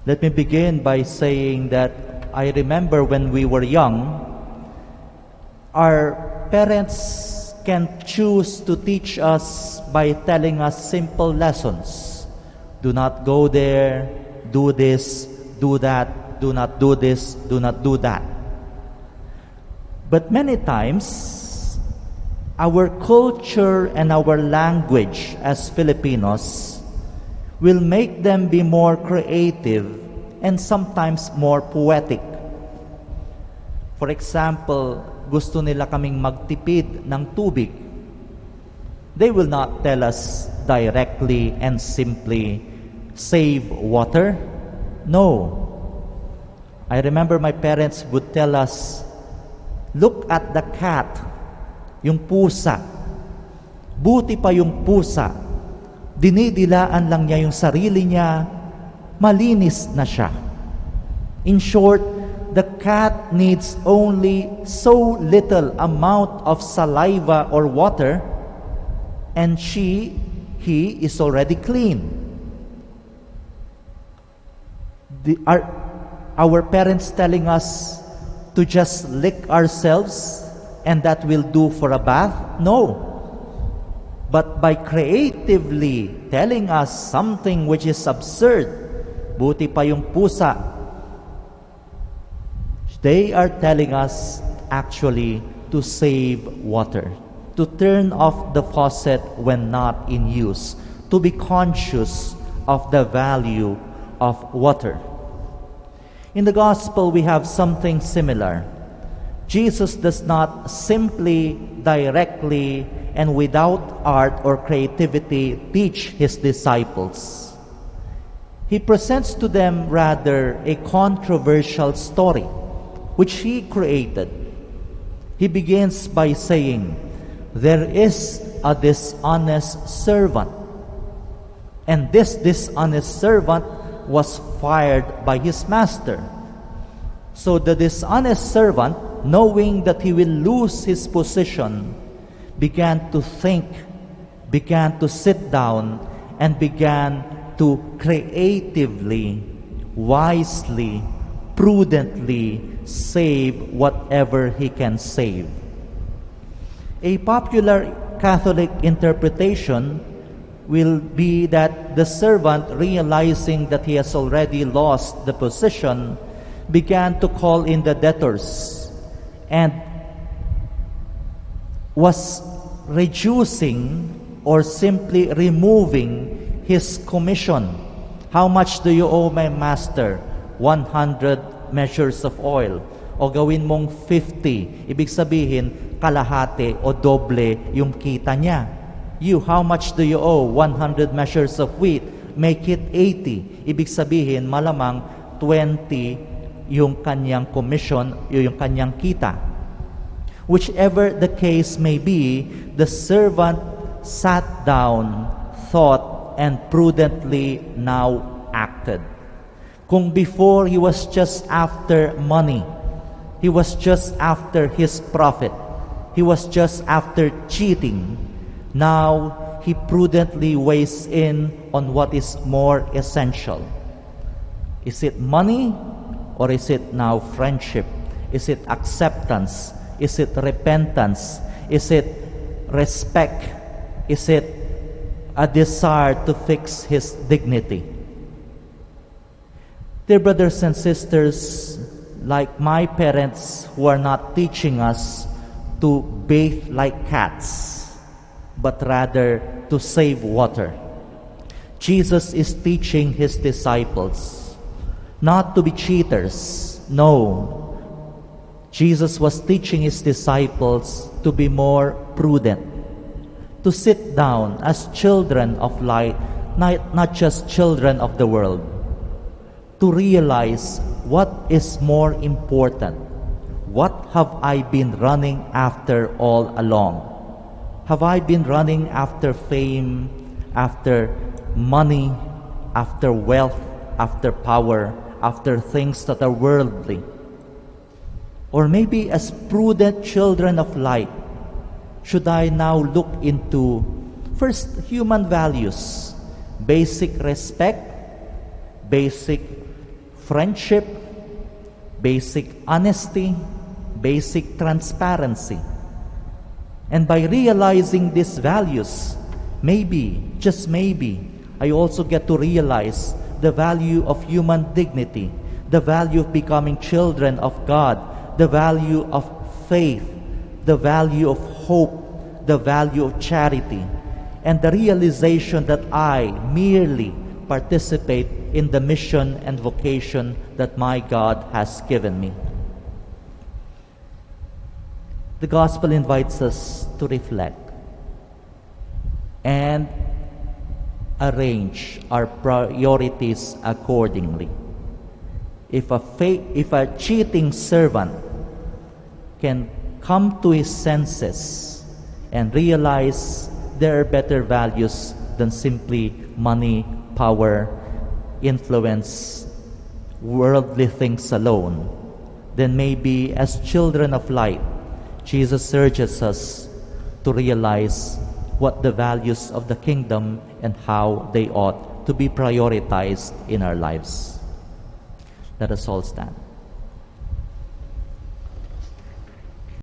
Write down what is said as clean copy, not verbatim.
Let me begin by saying that I remember when we were young, our parents can choose to teach us by telling us simple lessons. Do not go there, do this, do that, do not do this, do not do that. But many times, our culture and our language as Filipinos will make them be more creative and sometimes more poetic. For example, gusto nila kaming magtipid ng tubig. They will not tell us directly and simply, save water. No. I remember my parents would tell us, look at the cat, yung pusa. Buti pa yung pusa. Dinidilaan lang niya yung sarili niya, malinis na siya. In short, the cat needs only so little amount of saliva or water, and he is already clean. Our parents telling us to just lick ourselves and that will do for a bath? No. But by creatively telling us something which is absurd, buti pa yung pusa, they are telling us actually to save water, to turn off the faucet when not in use, to be conscious of the value of water. In the gospel, we have something similar. Jesus does not simply, directly, and without art or creativity teach his disciples. He presents to them rather a controversial story, which he created. He begins by saying, there is a dishonest servant, and this dishonest servant was fired by his master. So the dishonest servant, knowing that he will lose his position, began to think, began to sit down, and began to creatively, wisely, prudently save whatever he can save. A popular Catholic interpretation will be that the servant, realizing that he has already lost the position, began to call in the debtors and was reducing or simply removing his commission. How much do you owe my master? 100 measures of oil. O gawin mong 50. Ibig sabihin, kalahati o doble yung kita niya. You, how much do you owe? 100 measures of wheat. Make it 80. Ibig sabihin, malamang 20 yung kanyang commission, yung kanyang kita. Whichever the case may be, the servant sat down, thought, and prudently now acted. Kung before he was just after money, he was just after his profit, he was just after cheating, now he prudently weighs in on what is more essential. Is it money, or is it now friendship? Is it acceptance? Is it repentance? Is it respect? Is it a desire to fix his dignity? Dear brothers and sisters, like my parents who are not teaching us to bathe like cats, but rather to save water, Jesus is teaching his disciples not to be cheaters. No. Jesus was teaching his disciples to be more prudent, to sit down as children of light, not just children of the world, to realize what is more important. What have I been running after all along? Have I been running after fame, after money, after wealth, after power, after things that are worldly? Or maybe as prudent children of light, should I now look into first human values, basic respect, basic friendship, basic honesty, basic transparency. And by realizing these values, maybe, just maybe, I also get to realize the value of human dignity, the value of becoming children of God, the value of faith, the value of hope, the value of charity, and the realization that I merely participate in the mission and vocation that my God has given me. The gospel invites us to reflect and arrange our priorities accordingly. If a cheating servant can come to his senses and realize there are better values than simply money, power, influence, worldly things alone, then maybe as children of light, Jesus urges us to realize what the values of the kingdom and how they ought to be prioritized in our lives. Let us all stand.